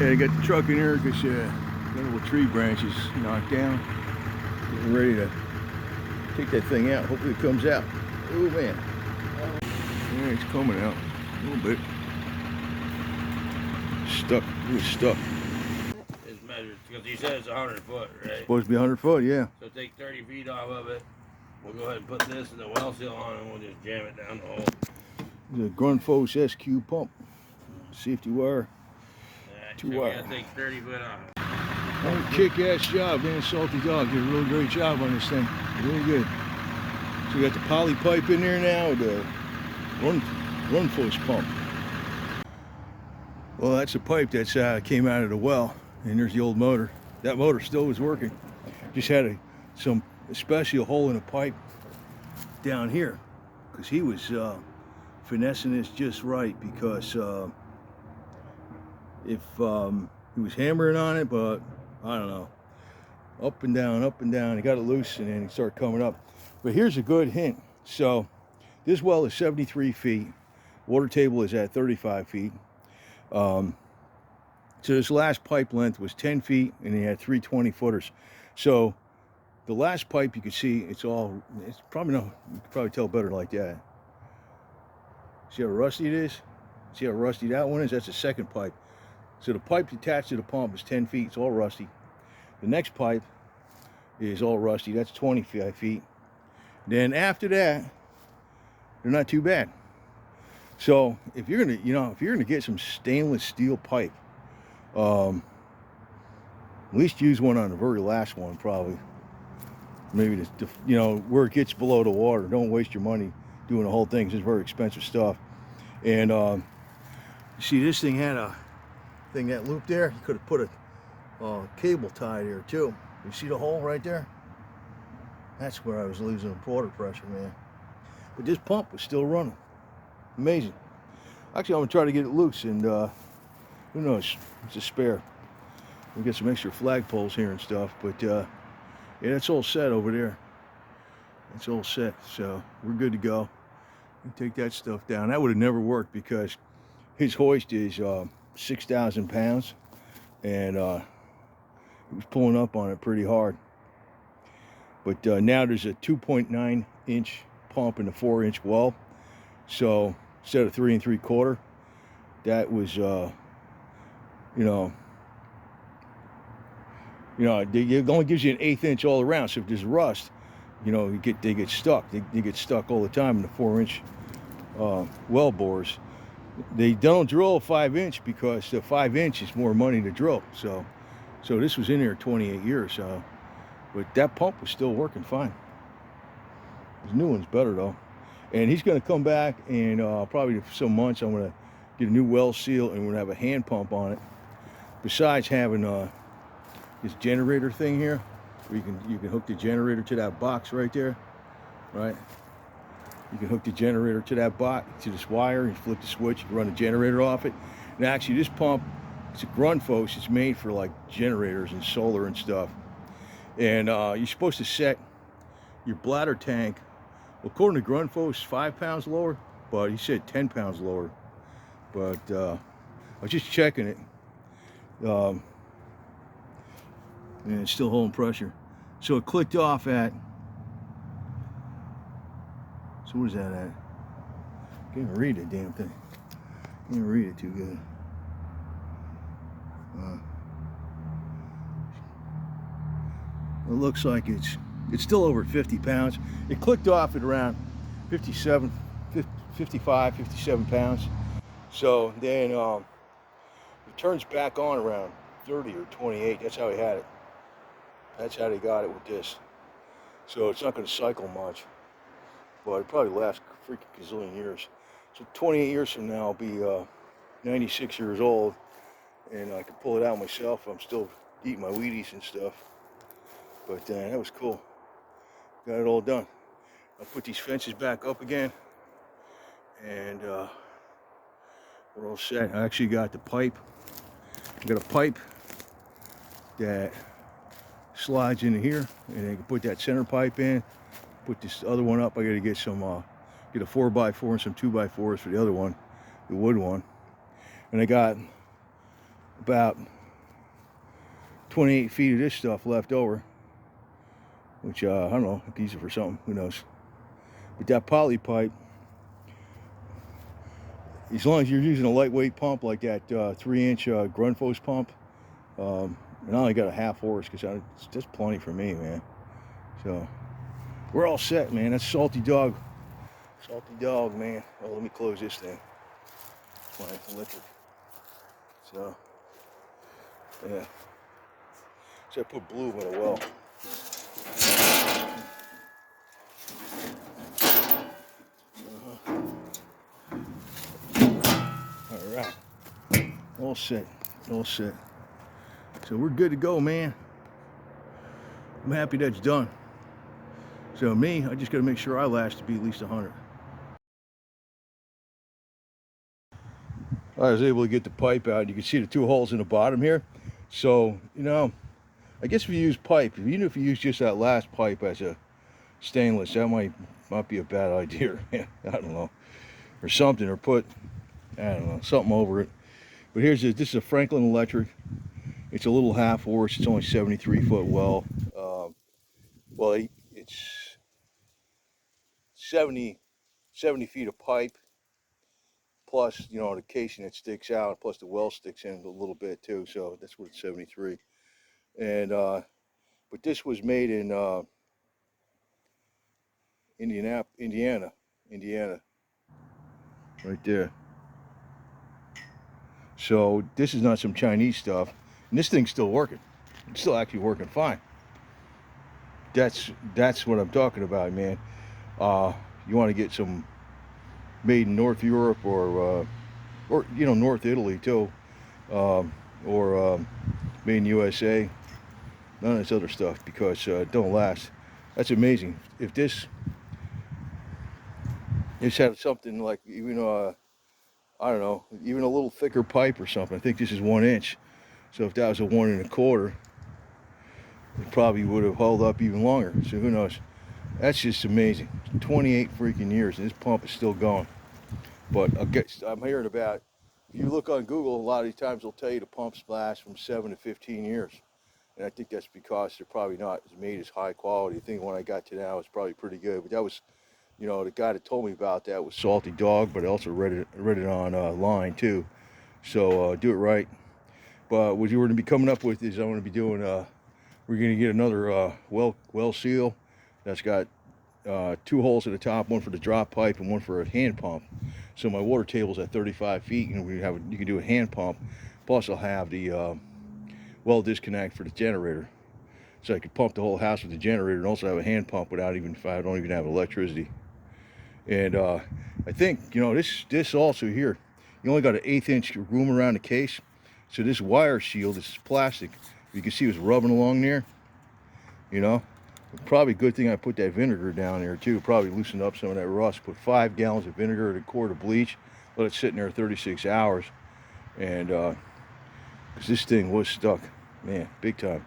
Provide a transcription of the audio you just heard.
Yeah, I got the truck in here because got little tree branches knocked down. Getting ready to take that thing out. Hopefully it comes out. Oh man. Yeah, it's coming out a little bit. Stuck. It was stuck. It's measured because he said it's 100 foot, right? Supposed to be 100 foot, yeah. So take 30 feet off of it. We'll go ahead and put this and the well seal on and we'll just jam it down the hole. The Grundfos SQ pump. Safety wire. Alright, Two so wire. we gotta take 30 foot off. Oh, kick-ass job, man. Salty Dog did a really great job on this thing. Really good. So we got the poly pipe in there now, the Grundfos pump. Well, that's a pipe that's came out of the well, and there's the old motor. That motor still was working. Just had especially a hole in the pipe down here, because he was finessing this just right, because if he was hammering on it, but I don't know, up and down, he got it loose and then he started coming up. But here's a good hint. So this well is 73 feet, water table is at 35 feet. So this last pipe length was 10 feet and he had 3 20-footers. So the last pipe, you can see it's probably, no, you can probably tell better like that. See how rusty it is? See how rusty that one is? That's the second pipe. So the pipe attached to the pump is 10 feet, it's all rusty. The next pipe is all rusty, that's 25 feet. Then after that, they're not too bad. So if you're gonna get some stainless steel pipe, at least use one on the very last one, probably. Maybe where it gets below the water. Don't waste your money doing the whole thing. It's very expensive stuff. And you see, this thing had a thing that loop there. You could have put a cable tie there too. You see the hole right there? That's where I was losing water pressure, man. But this pump was still running. Amazing. Actually, I'm gonna try to get it loose, and who knows? It's a spare. We get some extra flagpoles here and stuff, but yeah, that's all set over there. It's all set, so we're good to go. We take that stuff down. That would have never worked because his hoist is 6,000 pounds, and he was pulling up on it pretty hard. But now there's a 2.9 inch pump in a 4-inch well, so instead of 3 3/4, that was it only gives you an 1/8 inch all around. So if there's rust, they get stuck. They get stuck all the time in the 4-inch well bores. They don't drill a 5-inch because the 5-inch is more money to drill. So this was in there 28 years. But that pump was still working fine. This new one's better though. And he's going to come back and probably for some months I'm going to get a new well seal and we're going to have a hand pump on it. Besides having this generator thing here, where you can hook the generator to that box right there, right? You can hook the generator to that box, to this wire, and flip the switch, you can run the generator off it. And actually this pump, it's a Grundfos, it's made for like generators and solar and stuff. And you're supposed to set your bladder tank, according to Grundfos, 5 pounds lower, but he said 10 pounds lower. But I was just checking it. And it's still holding pressure. So it clicked off at, so what is that at? Can't even read the damn thing. Can't even read it too good. It looks like it's still over 50 pounds. It clicked off at around 55, 57 pounds. So then it turns back on around 30 or 28. That's how he had it. That's how they got it with this. So it's not going to cycle much, but it probably lasts a freaking gazillion years. So 28 years from now, I'll be 96 years old, and I can pull it out myself. I'm still eating my Wheaties and stuff. But that was cool. Got it all done. I'll put these fences back up again, and we're all set. I actually got the pipe. I got a pipe that slides into here, and I can put that center pipe in. Put this other one up. I got to get some, get a 4x4 and some 2x4s for the other one, the wood one. And I got about 28 feet of this stuff left over, which I don't know, I could use it for something, who knows. But that poly pipe, as long as you're using a lightweight pump like that 3-inch Grundfos pump, and I only got a half horse because it's just plenty for me, man. So we're all set, man. That's Salty Dawg. Salty Dawg, man. Oh, let me close this thing. It's my electric. So, yeah. So I put blue in a well. All right. All set. All set. So we're good to go, man. I'm happy that's done. So me, I just got to make sure I last to be at least 100. I was able to get the pipe out. You can see the 2 holes in the bottom here. So, you know, I guess if you use pipe, even if you use just that last pipe as a stainless, that might be a bad idea. I don't know. Or something, or put, I don't know, something over it. But this is a Franklin Electric. It's a little half horse. It's only 73-foot well. Well, it's 70 feet of pipe, plus, you know, the casing that sticks out, plus the well sticks in a little bit too. So that's what it's 73. And but this was made in Indiana, right there. So this is not some Chinese stuff, and this thing's still working. It's still actually working fine. That's what I'm talking about, man. You want to get some made in North Europe or you know, North Italy too, or made in USA. None of this other stuff, because it don't last. That's amazing. If this had something like, even I don't know, even a little thicker pipe or something. I think this is 1 inch. So if that was a 1 1/4, it probably would have held up even longer. So who knows? That's just amazing. 28 freaking years, and this pump is still going. But I'm hearing about, if you look on Google, a lot of these times they'll tell you the pumps last from 7 to 15 years. And I think that's because they're probably not made as high quality. I think one I got to now is probably pretty good. But that was, you know, the guy that told me about that was Salty Dawg, but I also read it online too. So do it right. But what you were going to be coming up with is, I'm going to be doing, we're going to get another well seal that's got 2 holes at the top, one for the drop pipe and one for a hand pump. So my water table's at 35 feet, and you can do a hand pump. Plus I'll have the well disconnect for the generator, so I could pump the whole house with the generator, and also have a hand pump without even, if I don't even have electricity. And I think, you know, this also here, you only got an 1/8 inch room around the case. So this wire shield, this is plastic, you can see it's rubbing along there, you know. Probably a good thing I put that vinegar down there too. Probably loosened up some of that rust. Put 5 gallons of vinegar and a quart of bleach. Let it sit in there 36 hours. And because this thing was stuck, man, big time.